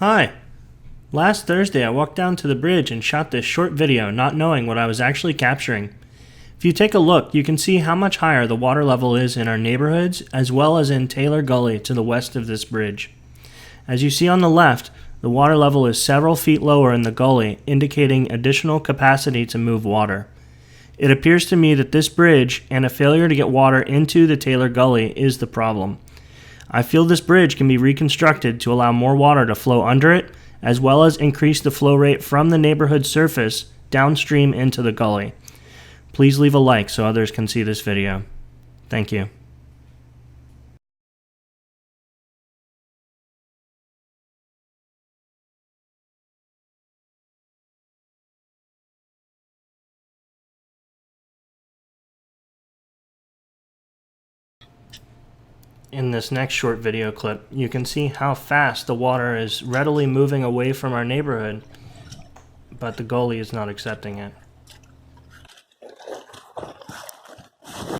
Hi. Last Thursday I walked down to the bridge and shot this short video not knowing what I was actually capturing. If you take a look, you can see how much higher the water level is in our neighborhoods as well as in Taylor Gully to the west of this bridge. As you see on the left, the water level is several feet lower in the gully, indicating additional capacity to move water. It appears to me that this bridge and a failure to get water into the Taylor Gully is the problem. I feel this bridge can be reconstructed to allow more water to flow under it, as well as increase the flow rate from the neighborhood surface downstream into the gully. Please leave a like so others can see this video. Thank you. In this next short video clip, you can see how fast the water is readily moving away from our neighborhood, but the gully is not accepting it.